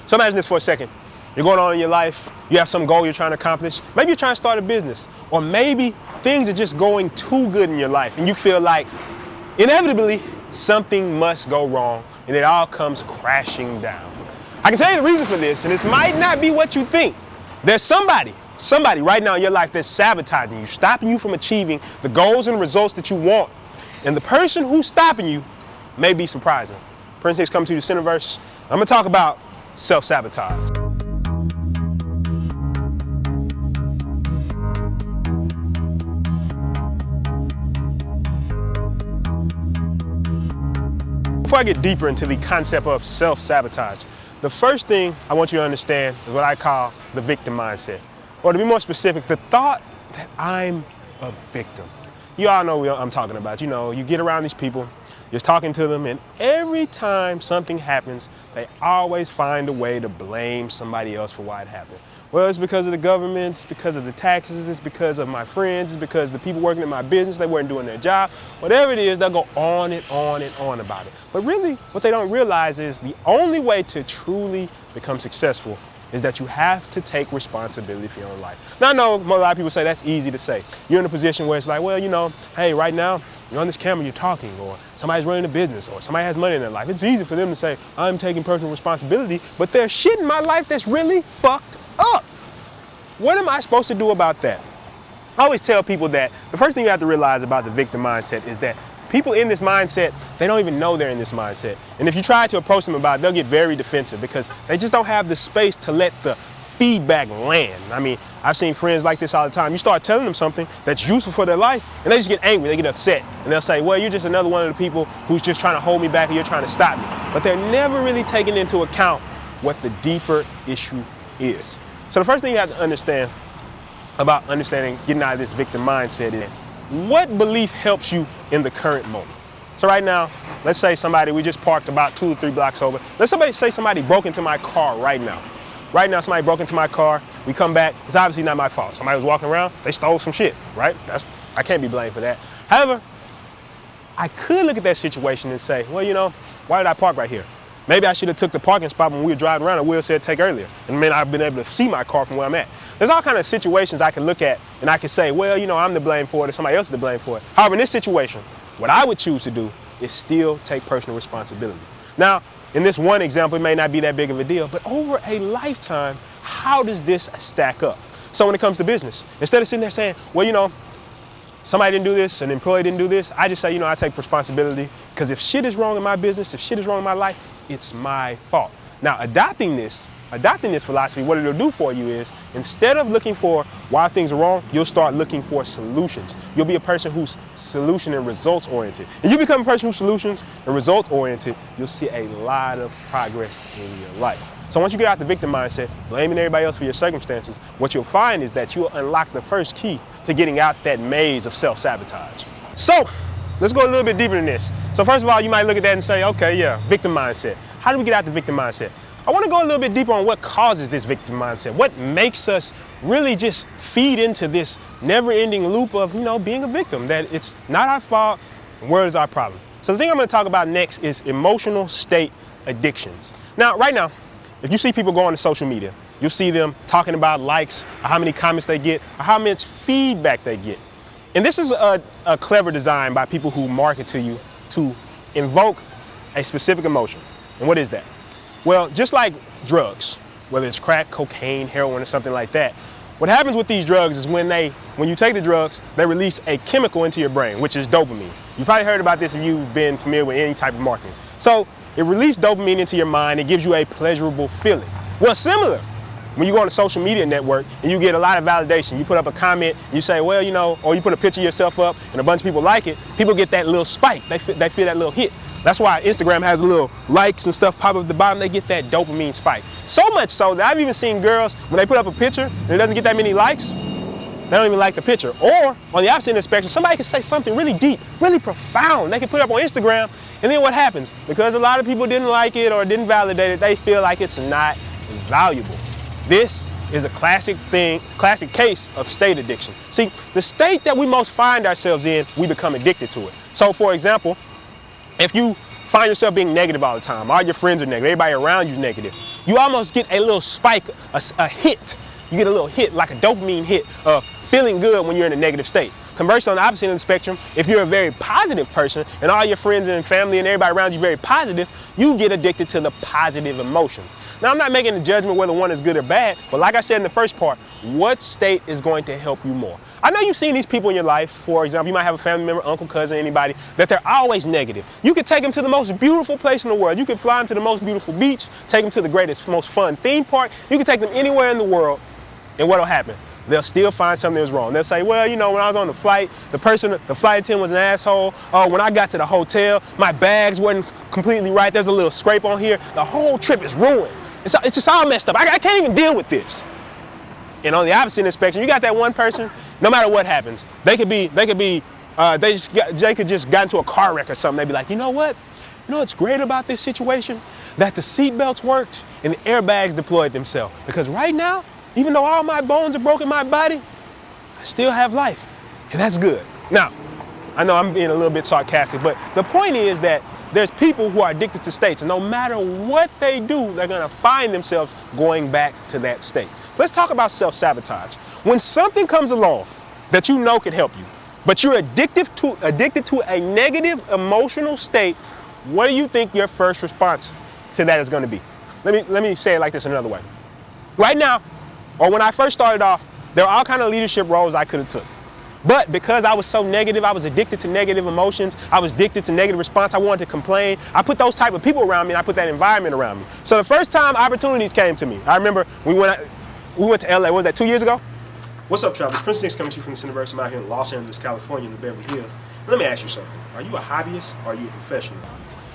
So imagine this for a second. You're going on in your life, you have some goal you're trying to accomplish. Maybe you're trying to start a business, or maybe things are just going too good in your life and you feel like inevitably something must go wrong and it all comes crashing down. I can tell you the reason for this, and this might not be what you think. There's somebody right now in your life that's sabotaging you, stopping you from achieving the goals and results that you want. And the person who's stopping you may be surprising. Prince Hicks coming to you, the center verse. I'm gonna talk about self-sabotage. Before I get deeper into the concept of self-sabotage, the first thing I want you to understand is what I call the victim mindset. Or to be more specific, the thought that I'm a victim. You all know what I'm talking about. You know, you get around these people, you're talking to them, and every time something happens, they always find a way to blame somebody else for why it happened. Well, it's because of the government, it's because of the taxes, it's because of my friends, it's because the people working in my business, they weren't doing their job. Whatever it is, they'll go on and on and on about it. But really, what they don't realize is the only way to truly become successful is that you have to take responsibility for your own life. Now, I know a lot of people say that's easy to say. You're in a position where it's like, well, you know, hey, right now, you're on this camera, you're talking, or somebody's running a business, or somebody has money in their life. It's easy for them to say, I'm taking personal responsibility, but there's shit in my life that's really fucked up. What am I supposed to do about that? I always tell people that the first thing you have to realize about the victim mindset is that people in this mindset, they don't even know they're in this mindset. And if you try to approach them about it, they'll get very defensive because they just don't have the space to let the feedback land. I mean, I've seen friends like this all the time. You start telling them something that's useful for their life, and they just get angry, they get upset. And they'll say, well, you're just another one of the people who's just trying to hold me back and you're trying to stop me. But they're never really taking into account what the deeper issue is. So the first thing you have to understand about getting out of this victim mindset is what belief helps you in the current moment. So right now, let's say we just parked about 2 or 3 blocks over. Let's say somebody broke into my car right now. Right now, somebody broke into my car. We come back. It's obviously not my fault. Somebody was walking around. They stole some shit, right? I can't be blamed for that. However, I could look at that situation and say, well, you know, why did I park right here? Maybe I should have took the parking spot when we were driving around and Will said take earlier. And then I've been able to see my car from where I'm at. There's all kinds of situations I can look at and I can say, well, you know, I'm to blame for it or somebody else is to blame for it. However, in this situation, what I would choose to do is still take personal responsibility. Now, in this one example, it may not be that big of a deal, but over a lifetime, how does this stack up? So when it comes to business, instead of sitting there saying, well, you know, somebody didn't do this, an employee didn't do this, I just say, you know, I take responsibility because if shit is wrong in my business, if shit is wrong in my life, it's my fault. Now, adopting this philosophy, what it'll do for you is instead of looking for why things are wrong, you'll start looking for solutions. You'll be a person who's solution and results oriented. And you become a person who's solutions and results oriented, you'll see a lot of progress in your life. So once you get out the victim mindset, blaming everybody else for your circumstances, what you'll find is that you'll unlock the first key to getting out that maze of self-sabotage. So let's go a little bit deeper than this. So first of all, you might look at that and say, okay, yeah, victim mindset. How do we get out the victim mindset? I want to go a little bit deeper on what causes this victim mindset. What makes us really just feed into this never-ending loop of, you know, being a victim, that it's not our fault, the world is our problem. So the thing I'm going to talk about next is emotional state addictions. Now, right now, if you see people go on to social media, you'll see them talking about likes, or how many comments they get, or how much feedback they get. And this is a clever design by people who market to you to invoke a specific emotion. And what is that? Well, just like drugs, whether it's crack, cocaine, heroin, or something like that, what happens with these drugs is when you take the drugs, they release a chemical into your brain, which is dopamine. You've probably heard about this if you've been familiar with any type of marketing. So it releases dopamine into your mind. It gives you a pleasurable feeling. Well, similar, when you go on a social media network and you get a lot of validation, you put up a comment, you say, well, you know, or you put a picture of yourself up and a bunch of people like it, people get that little spike. They feel that little hit. That's why Instagram has little likes and stuff pop up at the bottom. They get that dopamine spike. So much so that I've even seen girls, when they put up a picture and it doesn't get that many likes, they don't even like the picture. Or on the opposite end of the spectrum, somebody can say something really deep, really profound. They can put it up on Instagram, and then what happens? Because a lot of people didn't like it or didn't validate it, they feel like it's not valuable. This is a classic case of state addiction. See, the state that we most find ourselves in, we become addicted to it. So for example, if you find yourself being negative all the time, all your friends are negative, everybody around you is negative, You almost get a little spike, a hit. You get a little hit, like a dopamine hit of feeling good when you're in a negative state. Conversely, on the opposite end of the spectrum, if you're a very positive person and all your friends and family and everybody around you very positive, you get addicted to the positive emotions. Now, I'm not making a judgment whether one is good or bad, but like I said in the first part, what state is going to help you more? I know you've seen these people in your life. For example, you might have a family member, uncle, cousin, anybody, that they're always negative. You could take them to the most beautiful place in the world. You could fly them to the most beautiful beach, take them to the greatest, most fun theme park. You could take them anywhere in the world, and what'll happen? They'll still find something that's wrong. They'll say, well, you know, when I was on the flight, the flight attendant was an asshole. Oh, when I got to the hotel, my bags wasn't completely right. There's a little scrape on here. The whole trip is ruined. It's just all messed up. I can't even deal with this. And on the opposite end of the spectrum, you got that one person, no matter what happens, they could just got into a car wreck or something. They'd be like, you know what? You know what's great about this situation? That the seatbelts worked and the airbags deployed themselves. Because right now, even though all my bones are broken in my body, I still have life, and that's good. Now, I know I'm being a little bit sarcastic, but the point is that there's people who are addicted to states, and no matter what they do, they're gonna find themselves going back to that state. Let's talk about self-sabotage. When something comes along that you know can help you, but you're addicted to a negative emotional state, what do you think your first response to that is gonna be? Let me say it like this another way. Right now, or when I first started off, there were all kinds of leadership roles I could have took. But because I was so negative, I was addicted to negative emotions, I was addicted to negative response, I wanted to complain, I put those type of people around me and I put that environment around me. So the first time opportunities came to me, I remember we went to LA, what was that, 2 years ago? What's up, Travis? Prince Nick's coming to you from this university. I'm out here in Los Angeles, California, in the Beverly Hills. Let me ask you something. Are you a hobbyist or are you a professional?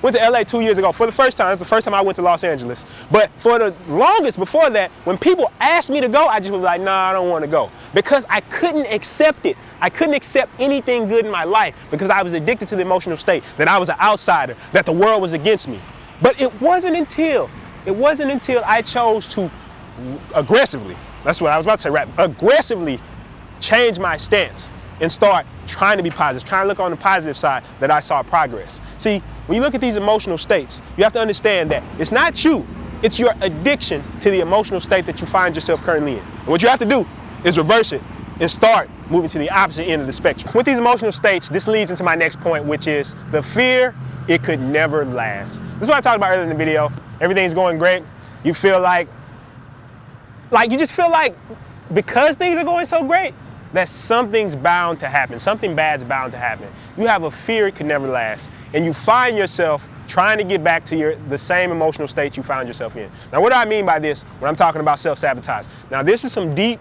Went to LA 2 years ago for the first time. It's the first time I went to Los Angeles. But for the longest before that, when people asked me to go, I just was like, nah, I don't want to go. Because I couldn't accept it. I couldn't accept anything good in my life because I was addicted to the emotional state, that I was an outsider, that the world was against me. But it wasn't until I chose to aggressively, that's what I was about to say, right? Aggressively change my stance and start trying to be positive, trying to look on the positive side, that I saw progress. See, when you look at these emotional states, you have to understand that it's not you, it's your addiction to the emotional state that you find yourself currently in. And what you have to do is reverse it and start moving to the opposite end of the spectrum. With these emotional states, this leads into my next point, which is the fear it could never last. This is what I talked about earlier in the video. Everything's going great. You feel like you just feel like because things are going so great, that something's bound to happen. Something bad's bound to happen. You have a fear it could never last. And you find yourself trying to get back to the same emotional state you found yourself in. Now, what do I mean by this when I'm talking about self-sabotage? Now, this is some deep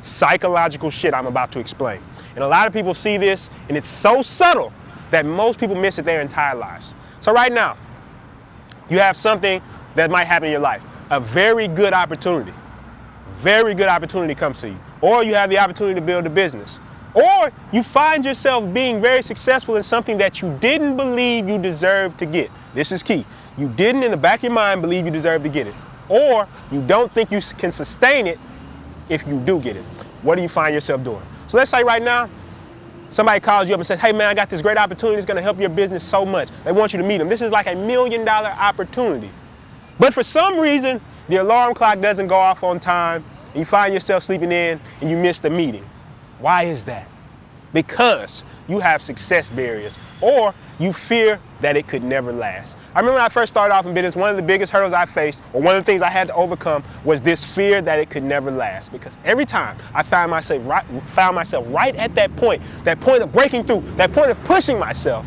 psychological shit I'm about to explain. And a lot of people see this, and it's so subtle that most people miss it their entire lives. So right now, you have something that might happen in your life. A very good opportunity. Very good opportunity comes to you. Or you have the opportunity to build a business. Or you find yourself being very successful in something that you didn't believe you deserved to get. This is key. You didn't in the back of your mind believe you deserved to get it. Or you don't think you can sustain it if you do get it. What do you find yourself doing? So let's say right now, somebody calls you up and says, hey man, I got this great opportunity. It's gonna help your business so much. They want you to meet them. This is like $1 million opportunity. But for some reason, the alarm clock doesn't go off on time, and you find yourself sleeping in and you miss the meeting. Why is that? Because you have success barriers, or you fear that it could never last. I remember when I first started off in business, one of the biggest hurdles I faced, or one of the things I had to overcome, was this fear that it could never last. Because every time I found myself right at that point of breaking through, that point of pushing myself,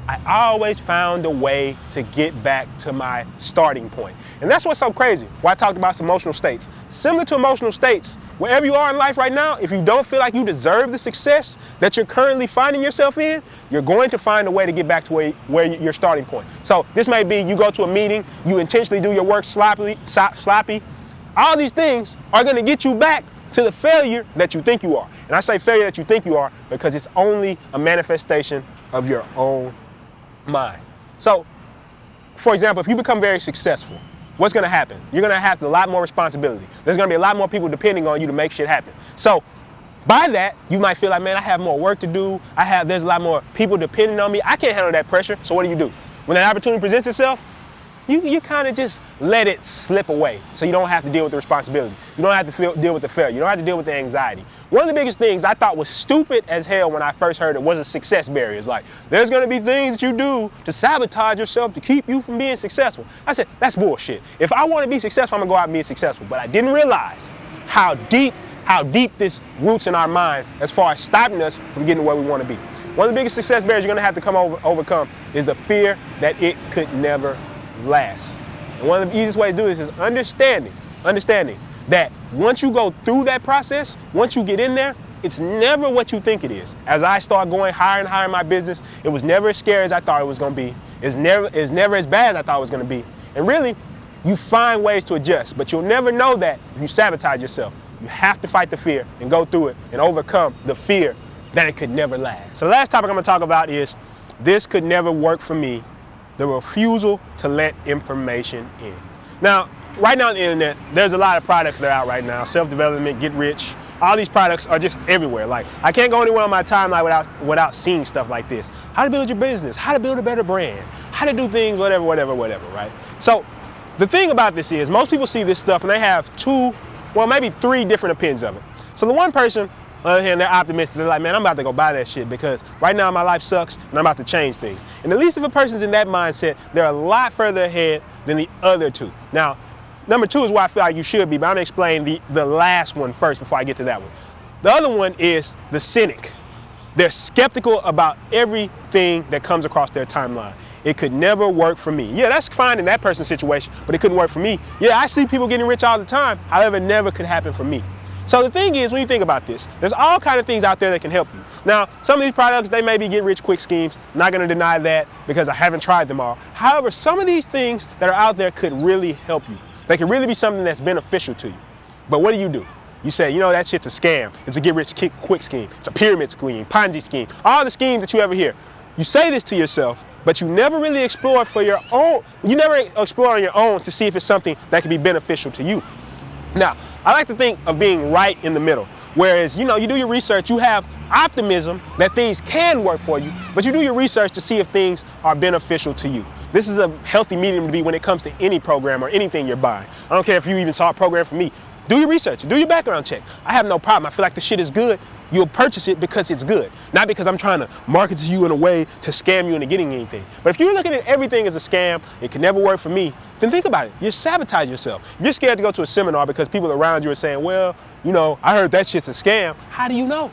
I always found a way to get back to my starting point. And that's what's so crazy, why I talked about some emotional states. Similar to emotional states, wherever you are in life right now, if you don't feel like you deserve the success that you're currently finding yourself in, you're going to find a way to get back to where your starting point. So this may be you go to a meeting, you intentionally do your work sloppy. All these things are going to get you back to the failure that you think you are. And I say failure that you think you are because it's only a manifestation of your own mind. So, for example, if you become very successful, what's going to happen? You're going to have a lot more responsibility. There's going to be a lot more people depending on you to make shit happen. So, by that, you might feel like, man, I have more work to do. There's a lot more people depending on me. I can't handle that pressure. So what do? When that opportunity presents itself, you kind of just let it slip away so you don't have to deal with the responsibility. You don't have to deal with the failure. You don't have to deal with the anxiety. One of the biggest things I thought was stupid as hell when I first heard it was a success barrier. It's like, there's going to be things that you do to sabotage yourself to keep you from being successful. I said, that's bullshit. If I want to be successful, I'm going to go out and be successful. But I didn't realize how deep this roots in our minds as far as stopping us from getting where we want to be. One of the biggest success barriers you're going to have to overcome is the fear that it could never last. And one of the easiest ways to do this is understanding that once you go through that process, once you get in there, it's never what you think it is. As I start going higher and higher in my business, it was never as scary as I thought it was going to be. It's never as bad as I thought it was going to be. And really, you find ways to adjust, but you'll never know that if you sabotage yourself. You have to fight the fear and go through it and overcome the fear that it could never last. So the last topic I'm going to talk about is this could never work for me. The refusal to let information in. Now, right now on the internet, there's a lot of products that are out right now. Self-development, get rich. All these products are just everywhere. Like, I can't go anywhere on my timeline without seeing stuff like this. How to build your business, how to build a better brand, how to do things, whatever, right? So the thing about this is most people see this stuff and they have maybe three different opinions of it. So the one person, on the other hand, they're optimistic. They're like, man, I'm about to go buy that shit because right now my life sucks and I'm about to change things. And at least if a person's in that mindset, they're a lot further ahead than the other two. Now, number two is where I feel like you should be, but I'm gonna explain the last one first before I get to that one. The other one is the cynic. They're skeptical about everything that comes across their timeline. It could never work for me. Yeah, that's fine in that person's situation, but it couldn't work for me. Yeah, I see people getting rich all the time. However, it never could happen for me. So the thing is, when you think about this, there's all kinds of things out there that can help you. Now, some of these products, they may be get-rich-quick schemes. I'm not going to deny that because I haven't tried them all. However, some of these things that are out there could really help you. They could really be something that's beneficial to you. But what do? You say, you know, that shit's a scam. It's a get-rich-quick scheme. It's a pyramid scheme, Ponzi scheme, all the schemes that you ever hear. You say this to yourself, but you never really explore for your own. You never explore on your own to see if it's something that can be beneficial to you. Now, I like to think of being right in the middle. Whereas, you do your research, you have optimism that things can work for you, but you do your research to see if things are beneficial to you. This is a healthy medium to be when it comes to any program or anything you're buying. I don't care if you even saw a program from me. Do your research, do your background check. I have no problem. I feel like the shit is good. You'll purchase it because it's good, not because I'm trying to market to you in a way to scam you into getting anything. But if you're looking at everything as a scam, it can never work for me, then think about it. You sabotage yourself. If you're scared to go to a seminar because people around you are saying, well, I heard that shit's a scam. How do you know?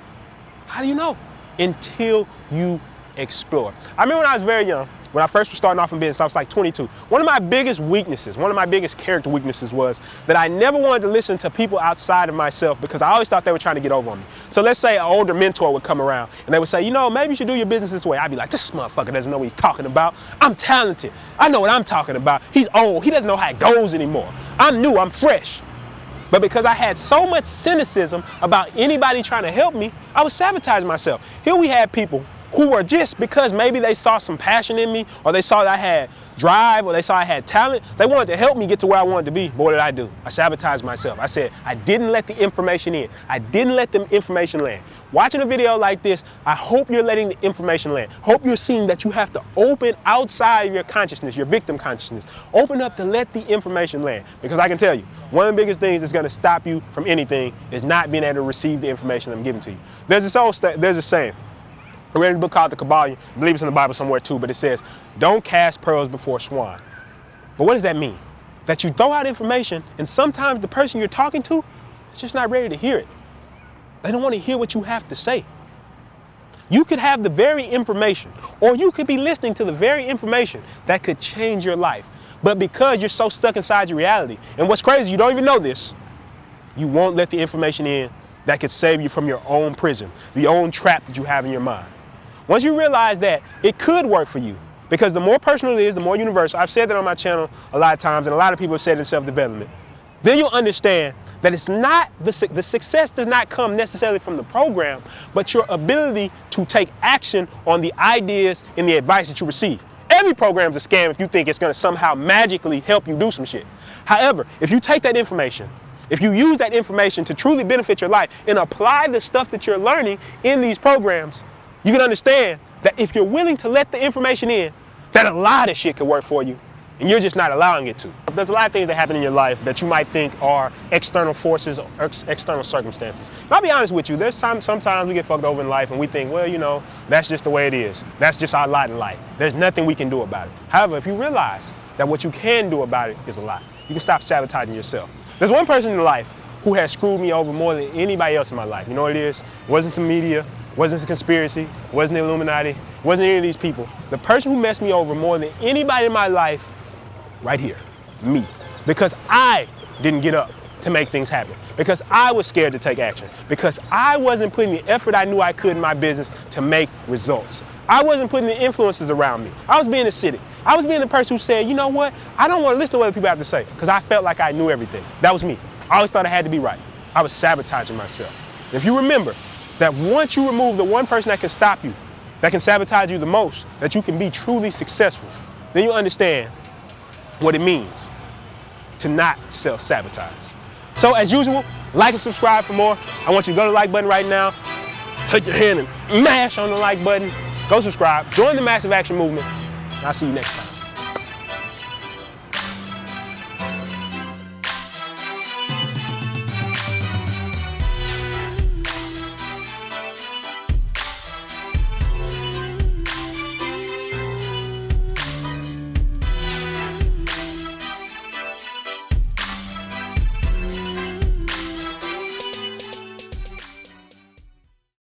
How do you know? Until you explore. I remember when I was very young, when I first was starting off in business, I was like 22. One of my biggest weaknesses, one of my biggest character weaknesses was that I never wanted to listen to people outside of myself because I always thought they were trying to get over on me. So let's say an older mentor would come around and they would say, maybe you should do your business this way. I'd be like, this motherfucker doesn't know what he's talking about. I'm talented. I know what I'm talking about. He's old. He doesn't know how it goes anymore. I'm new. I'm fresh. But because I had so much cynicism about anybody trying to help me, I was sabotaging myself. Here we had people who were just because maybe they saw some passion in me or they saw that I had drive or they saw I had talent, they wanted to help me get to where I wanted to be. But what did I do? I sabotaged myself. I said, I didn't let the information in. I didn't let the information land. Watching a video like this, I hope you're letting the information land. Hope you're seeing that you have to open outside of your consciousness, your victim consciousness. Open up to let the information land. Because I can tell you, one of the biggest things that's going to stop you from anything is not being able to receive the information I'm giving to you. There's a saying. I read a book called The Kabbalion. I believe it's in the Bible somewhere too, but it says, don't cast pearls before swine. But what does that mean? That you throw out information and sometimes the person you're talking to is just not ready to hear it. They don't want to hear what you have to say. You could have the very information, or you could be listening to the very information that could change your life. But because you're so stuck inside your reality, and what's crazy, you don't even know this, you won't let the information in that could save you from your own prison, the own trap that you have in your mind. Once you realize that it could work for you, because the more personal it is, the more universal. I've said that on my channel a lot of times, and a lot of people have said it in self-development. Then you'll understand that it's not, the success does not come necessarily from the program, but your ability to take action on the ideas and the advice that you receive. Every program is a scam if you think it's going to somehow magically help you do some shit. However, if you take that information, if you use that information to truly benefit your life and apply the stuff that you're learning in these programs, you can understand that if you're willing to let the information in, that a lot of shit could work for you. and you're just not allowing it to. There's a lot of things that happen in your life that you might think are external forces or external circumstances. And I'll be honest with you, sometimes we get fucked over in life and we think, well, you know, that's just the way it is. That's just our lot in life. There's nothing we can do about it. However, if you realize that what you can do about it is a lot, you can stop sabotaging yourself. There's one person in life who has screwed me over more than anybody else in my life. You know what it is? It wasn't the media, wasn't the conspiracy, wasn't the Illuminati, wasn't any of these people. The person who messed me over more than anybody in my life, right here, me. Because I didn't get up to make things happen. Because I was scared to take action. Because I wasn't putting the effort I knew I could in my business to make results. I wasn't putting the influences around me. I was being acidic. I was being the person who said, you know what? I don't want to listen to what other people have to say because I felt like I knew everything. That was me. I always thought I had to be right. I was sabotaging myself. If you remember that once you remove the one person that can stop you, that can sabotage you the most, that you can be truly successful, then you understand what it means to not self-sabotage. So as usual, like and subscribe for more. I want you to go to the like button right now, take your hand and mash on the like button, go subscribe, join the massive action movement, and I'll see you next time.